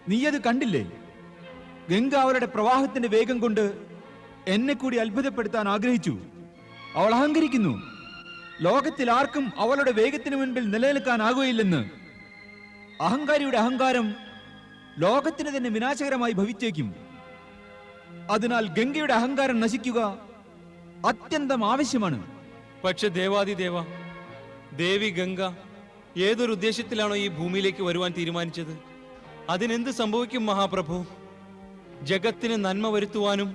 നീ അത് കണ്ടില്ലേ? ഗംഗ അവളുടെ പ്രവാഹത്തിന്റെ വേഗം കൊണ്ട് എന്നെ കൂടി അത്ഭുതപ്പെടുത്താൻ ആഗ്രഹിച്ചു. അവൾ അഹങ്കരിക്കുന്നു. ലോകത്തിൽ ആർക്കും അവളുടെ വേഗത്തിന് മുൻപിൽ നിലനിൽക്കാനാകുകയില്ലെന്ന്. അഹങ്കാരിയുടെ അഹങ്കാരം ലോകത്തിന് തന്നെ വിനാശകരമായി ഭവിച്ചേക്കും. അതിനാൽ ഗംഗയുടെ അഹങ്കാരം നശിക്കുക അത്യന്തം ആവശ്യമാണ്. പക്ഷെ ദേവാദിദേവ, ദേവി ഗംഗ ഏതൊരു ഉദ്ദേശത്തിലാണോ ഈ ഭൂമിയിലേക്ക് വരുവാൻ തീരുമാനിച്ചത്, അതിനെന്ത് സംഭവിക്കും മഹാപ്രഭു? ജഗത്തിന് നന്മ വരുത്തുവാനും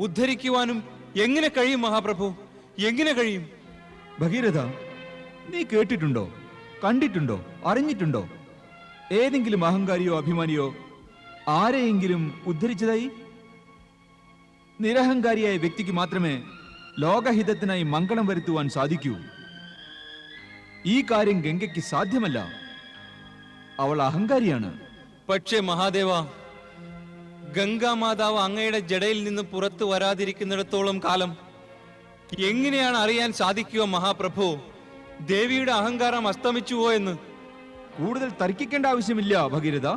ഉദ്ധരിക്കുവാനും എങ്ങനെ കഴിയും മഹാപ്രഭു? എങ്ങനെ കഴിയും? ഭഗീരഥ, നീ കേട്ടിട്ടുണ്ടോ, കണ്ടിട്ടുണ്ടോ, അറിഞ്ഞിട്ടുണ്ടോ ഏതെങ്കിലും അഹങ്കാരിയോ അഭിമാനിയോ ആരെയെങ്കിലും ഉദ്ധരിച്ചതായി? നിരഹങ്കാരിയായ വ്യക്തിക്ക് മാത്രമേ ലോകഹിതത്തിനായി മംഗളം വരുത്തുവാൻ സാധിക്കൂ. ഈ കാര്യം ഗംഗയ്ക്ക് സാധ്യമല്ല. അവൾ അഹങ്കാരിയാണ്. പക്ഷേ മഹാദേവ, ഗംഗാമാതാവ് അങ്ങയുടെ ജടയിൽ നിന്ന് പുറത്തു വരാതിരിക്കുന്നിടത്തോളം കാലം എങ്ങനെയാണ് അറിയാൻ സാധിക്കുക മഹാപ്രഭു ദേവിയുടെ അഹങ്കാരം അസ്തമിച്ചുവോ എന്ന്? കൂടുതൽ തർക്കിക്കേണ്ട ആവശ്യമില്ല ഭഗീരഥ.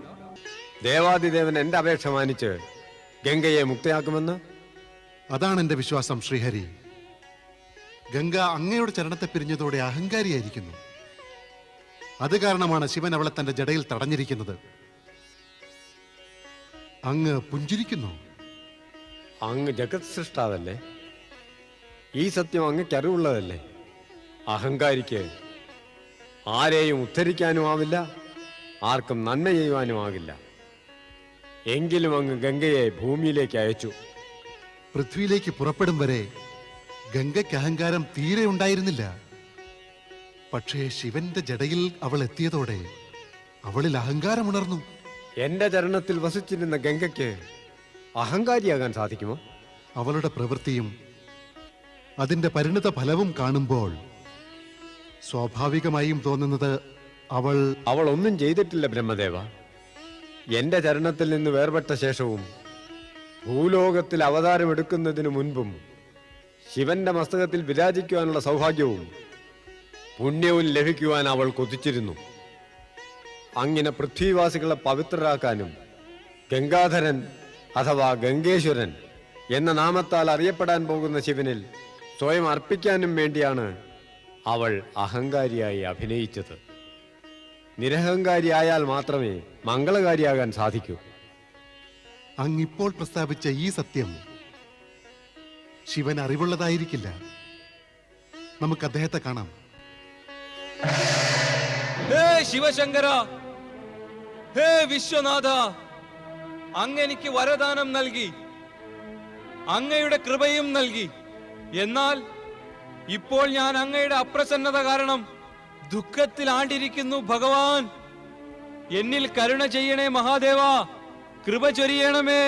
ദേവാദിദേവൻ എന്റെ അപേക്ഷ മാനിച്ച് ഗംഗയെ മുക്തയാക്കുമെന്ന്? അതാണ് എന്റെ വിശ്വാസം ശ്രീഹരി. ഗംഗ അങ്ങയുടെ ചരണത്തെ പിരിഞ്ഞതോടെ അഹങ്കാരിയായിരിക്കുന്നു. അത് കാരണമാണ് ശിവൻ അവളെ തന്റെ ജടയിൽ തടഞ്ഞിരിക്കുന്നത്. അങ്ങ് പുഞ്ചിരിക്കുന്നു. അങ്ങ് ജഗത് സൃഷ്ടാവല്ലേ? ഈ സത്യം അങ്ങക്ക് അറിവുള്ളതല്ലേ? അഹങ്കാരിക്ക് ആരെയും ഉദ്ധരിക്കാനും ആവില്ല, ആർക്കും നന്മ ചെയ്യുവാനും ആകില്ല. എങ്കിലും അങ്ങ് ഗംഗയെ ഭൂമിയിലേക്ക് അയച്ചു. പൃഥ്വിയിലേക്ക് പുറപ്പെടും വരെ ഗംഗയ്ക്ക് അഹങ്കാരം തീരെ ഉണ്ടായിരുന്നില്ല. പക്ഷേ ശിവന്റെ ജടയിൽ അവൾ എത്തിയതോടെ അവളിൽ അഹങ്കാരം ഉണർന്നു. എന്റെ ചരണത്തിൽ വസിച്ചിരുന്ന ഗംഗയ്ക്ക് അഹങ്കാരിയാകാൻ സാധിക്കുമോ? അവളുടെ പ്രവൃത്തിയും അതിന്റെ പരിണിത ഫലവും കാണുമ്പോൾ സ്വാഭാവികമായും തോന്നുന്നത് അവൾ ഒന്നും ചെയ്തിട്ടില്ല ബ്രഹ്മദേവ. എന്റെ ചരണത്തിൽ നിന്ന് വേർപെട്ട ശേഷവും ഭൂലോകത്തിൽ അവതാരമെടുക്കുന്നതിനു മുൻപും ശിവന്റെ മസ്തകത്തിൽ വിരാജിക്കുവാനുള്ള സൗഭാഗ്യവും പുണ്യവും ലഭിക്കുവാൻ അവൾ കൊതിച്ചിരുന്നു. അങ്ങനെ പൃഥ്വിവാസികളെ പവിത്രരാക്കാനും ഗംഗാധരൻ അഥവാ ഗംഗേശ്വരൻ എന്ന നാമത്താൽ അറിയപ്പെടാൻ പോകുന്ന ശിവനിൽ സ്വയം അർപ്പിക്കാനും വേണ്ടിയാണ് അവൾ അഹങ്കാരിയായി അഭിനയിച്ചത്. നിരഹങ്കാരിയായാൽ മാത്രമേ മംഗളകാരിയാകാൻ സാധിക്കൂ. അങ്ങിപ്പോൾ പ്രസ്താവിച്ച ഈ സത്യം ശിവൻ അറിവുള്ളതായിരിക്കില്ല. നമുക്ക് അദ്ദേഹത്തെ കാണാം. ഹേ ശിവശങ്കര, ഹേ വിശ്വനാഥ, അങ്ങെനിക്ക് വരദാനം നൽകി, അങ്ങയുടെ കൃപയും നൽകി. എന്നാൽ ഇപ്പോൾ ഞാൻ അങ്ങയുടെ അപ്രസന്നത കാരണം ദുഃഖത്തിൽ ആണ്ടിരിക്കുന്നു. ഭഗവാൻ, എന്നിൽ കരുണ ചെയ്യണേ മഹാദേവ, കൃപ ചൊരിയണമേ.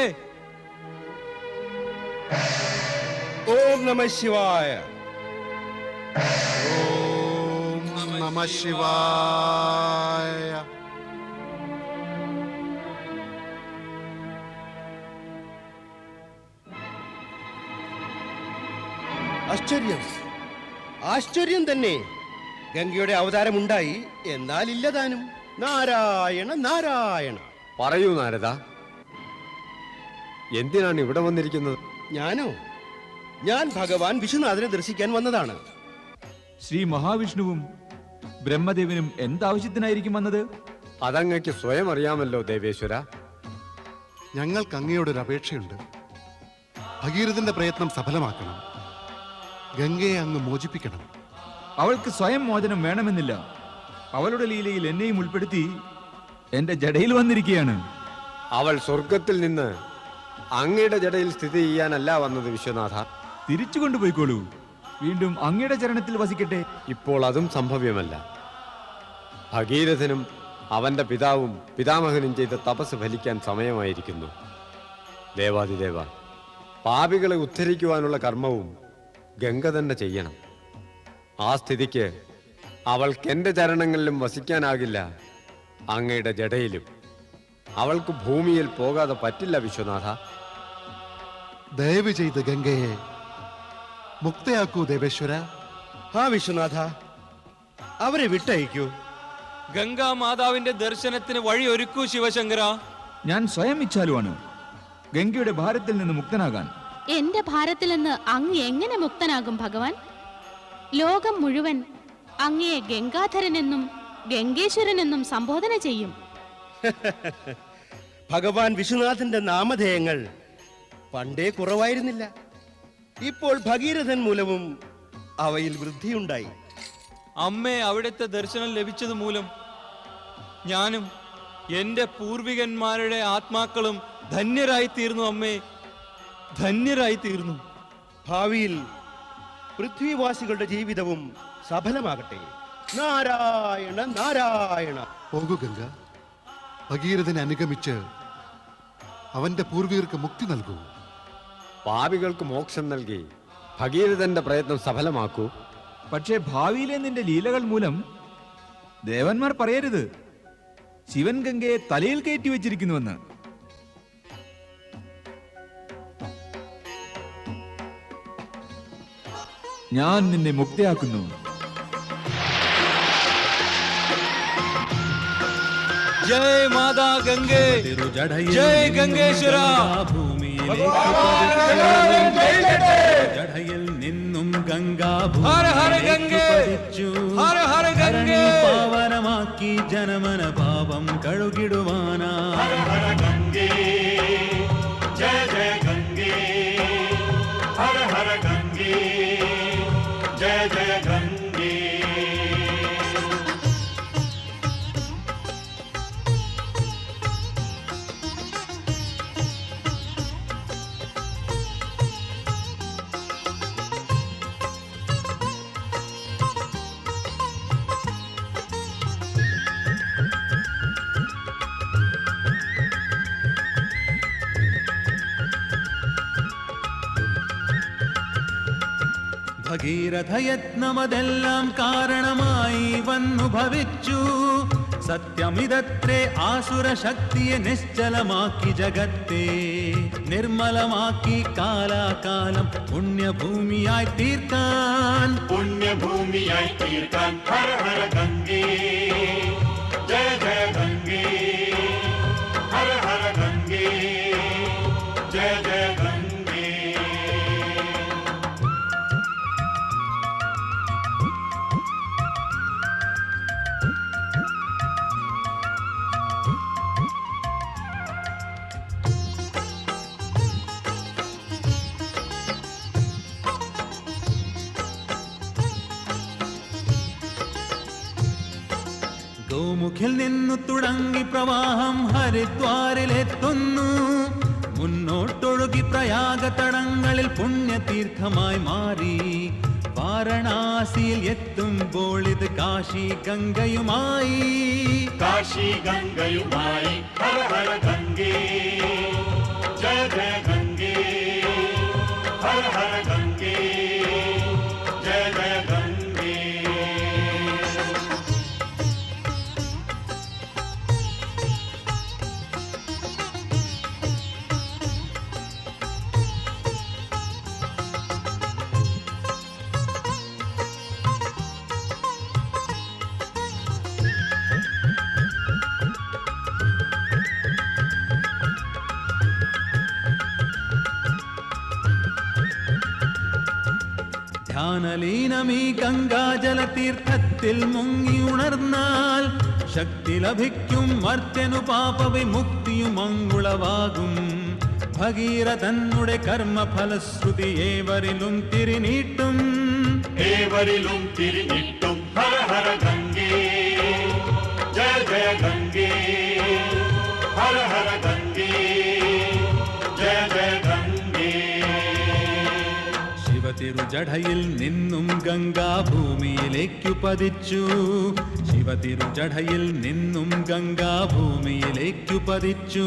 ഓം നമഃ ശിവായ. ഓം നമഃ ശിവായ. ആശ്ചര്യം, ആശ്ചര്യം തന്നെ. ഗംഗയുടെ അവതാരമുണ്ടായി, എന്നാൽ ഇല്ലതാനും. നാരായണ നാരായണ. പറയൂ നാരദ, എന്തിനാണ് ഇവിടെ വന്നിരിക്കുന്നത്? ഞാനോ? ഞാൻ ഭഗവാൻ വിശ്വനാഥനെ ദർശിക്കാൻ വന്നതാണ്. ശ്രീ മഹാവിഷ്ണുവും ബ്രഹ്മദേവനും എന്താവശ്യത്തിനായിരിക്കും വന്നത്? അതങ്ങയ്ക്ക് സ്വയം അറിയാമല്ലോ ദേവേശ്വര. ഞങ്ങൾക്ക് അങ്ങയോടൊരു അപേക്ഷയുണ്ട്. ഭഗീരഥന്റെ പ്രയത്നം സഫലമാക്കണം. ഗംഗയെ അങ്ങ് മോചിപ്പിക്കണം. അവൾക്ക് സ്വയം മോചനം വേണമെന്നില്ല. അവളുടെ ലീലയിൽ എന്നെയും ഉൾപ്പെടുത്തി എന്റെ ജടയിൽ വന്നിരിക്കുകയാണ്. അവൾ സ്വർഗത്തിൽ നിന്ന് അങ്ങയുടെ ജടയിൽ സ്ഥിതി ചെയ്യാനല്ല വന്നത് വിശ്വനാഥ. തിരിച്ചു കൊണ്ടുപോയിക്കോളൂ. വീണ്ടും അങ്ങയുടെ ചരണത്തിൽ വസിക്കട്ടെ. ഇപ്പോൾ അതും സംഭവ്യമല്ല. ഭഗീരഥനും അവന്റെ പിതാവും പിതാമഹനും ചെയ്ത തപസ് ഫലിക്കാൻ സമയമായിരിക്കുന്നു. ദേവാദിദേവ, പാപികളെ ഉദ്ധരിക്കുവാനുള്ള കർമ്മവും ഗംഗ തന്നെ ചെയ്യണം. ആ സ്ഥിതിക്ക് അവൾക്ക് എന്റെ ചരണങ്ങളിലും വസിക്കാനാകില്ല, അങ്ങയുടെ ജടയിലും. അവൾക്ക് ഭൂമിയിൽ പോകാതെ പറ്റില്ല വിശ്വനാഥ. ദയവ് ചെയ്ത് ഗംഗയെ മുക്തയാക്കൂ ദേവേശ്വര. ആ വിശ്വനാഥ, അവരെ വിട്ടയക്കൂ. ഗംഗാമാതാവിന്റെ ദർശനത്തിന് വഴി ഒരുക്കൂ ശിവശങ്കര. ഞാൻ സ്വയം ഇച്ഛാലുവാണ് ഗംഗയുടെ ഭാരത്തിൽ നിന്ന് മുക്തനാകാൻ. എന്റെ ഭാരത്തിൽ നിന്ന് അങ്ങ് എങ്ങനെ മുക്തനാകും ഭഗവാൻ? ലോകം മുഴുവൻ അങ്ങയെ ഗംഗാധരനെന്നും ഗംഗേശ്വരനെന്നും സംബോധന ചെയ്യും. ഭഗവാൻ വിശ്വനാഥന്റെ നാമധേയങ്ങൾ പണ്ടേ കുറവായിരുന്നില്ല. ഇപ്പോൾ ഭഗീരഥൻ മൂലവും അവയിൽ വൃദ്ധിയുണ്ടായി. അമ്മേ അവിടുത്തെ ദർശനം ലഭിച്ചത് മൂലം ഞാനും എന്റെ പൂർവികന്മാരുടെ ആത്മാക്കളും ധന്യരായി തീർന്നു. അമ്മേ, ധന്യരായി തീർന്നു. ഭാവിയിൽ പൃഥ്വിവാസികളുടെ ജീവിതവും സഫലമാകട്ടെ. നാരായണ നാരായണ. പോകൂ ഗംഗ, ഭഗീരഥനെ അനുഗമിച്ച് അവന്റെ പൂർവികർക്ക് മുക്തി നൽകൂ. പാപികൾക്ക് മോക്ഷം നൽകി ഭഗീരഥന്റെ പ്രയത്നം സഫലമാക്കൂ. പക്ഷേ ഭാവിയിലെ നിന്റെ ലീലകൾ മൂലം ദേവന്മാർ പറയരുത് ശിവൻ ഗംഗയെ തലയിൽ കയറ്റി വെച്ചിരിക്കുന്നുവെന്ന്. ഞാൻ നിന്നെ മുക്തയാക്കുന്നു. ജയ് മാതാ ഗംഗേ, ജയ് ഗംഗേശ്വര. ജടയിൽ നിന്നും ഹര ഹര ഗംഗേ, ഹര ഹര ഗംഗേ. പാവനമാക്കി ജനമന പാപം കഴുകിടുവാനാ. ഗംഗേ ജയ ജയ ഗംഗേ, ഹര ഹര ഗംഗേ ജയ ജയ ഗംഗേ. ഭഗീരഥയത്നമതെല്ലാം കാരണമായി വന്നു ഭവിച്ചു. സത്യമിതത്രേ ആസുര ശക്തിയെ നിശ്ചലമാക്കി ജഗത്തെ നിർമ്മലമാക്കി കാലാകാലം പുണ്യഭൂമിയായി തീർക്കാൻ. പുണ്യഭൂമിയായി തീർക്കാൻ ഹര ഹര ഗംഗേ ജയ ജയ ഗംഗേ, ഹര ഹര ഗംഗേ ജയ ജയ ഗംഗേ. ഗോമുഖിൽ നിന്നു തുടങ്ങി പ്രവാഹം ഹരിദ്വാരിലെത്തുന്നു. മുന്നോട്ടൊഴുകി പ്രയാഗ തടങ്ങളിൽ പുണ്യതീർത്ഥമായി മാറി. വാരണാസിയിൽ എത്തുമ്പോൾ ഇത് കാശി ഗംഗയുമായി. കാശി ഗംഗയുമായി ഹര ഹര ഗംഗേ ജയ ജയ ഗംഗേ, ഹര ഹര ഗംഗേ ജയ ജയ ഗംഗേ. ധ്യാനലീനമീ ഗംഗാജല തീർത്ഥത്തിൽ മുങ്ങിയുണർന്നാൽ ശക്തി ലഭിക്കും. മർത്യനു പാപവിമുക്തിയും മംഗളവാകും. ഭഗീരഥനുടെ കർമ്മഫലശ്രുതി ഏവരിലും തിരിനീട്ടും. ഏവരിലും തിരിഞ്ഞിട്ടും ഹര ഹര ഗംഗേ ജയ ജയ ഗംഗേ, ഹര ഹര ഗംഗേ ജയ ജയ ഗംഗേ. ശിവതിരുജടയിൽ നിന്നും ഗംഗാഭൂമിയിലേക്കു പതിച്ചു. ശിവതിരുജടയിൽ നിന്നും ഗംഗാഭൂമിയിലേക്കു പതിച്ചു.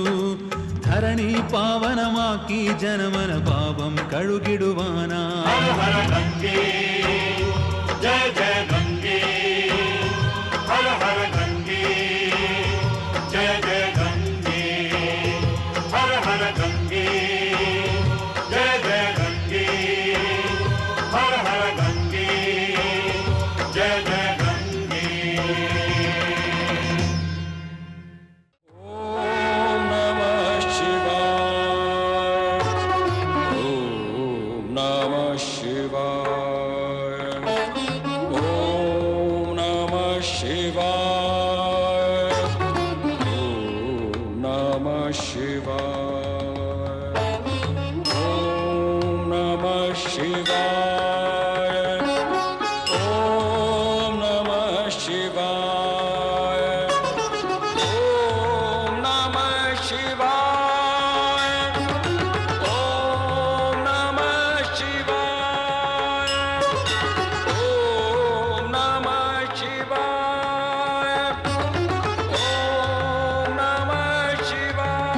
ധരണി പാവനമാക്കി ജനമന പാപം കഴുകിടുവാനാ. ഹര ഹര ഗംഗേ ജയ ജയ ഗംഗേ, ഹര ഹര ഗംഗേ ജയ ജയ ഗംഗേ, ഹര ഹര ഗംഗേ ജയ ജയ ഗംഗേ, ഹര ഹര ഗംഗേ ജയ ജയ ഗംഗേ. ഓം നമഃ Namah Shivaya. Om Namah Shivaya. Om Namah Shivaya. Om Namah Shivaya. Om Namah Shivaya. Om Namah Shivaya. Om Namah Shivaya.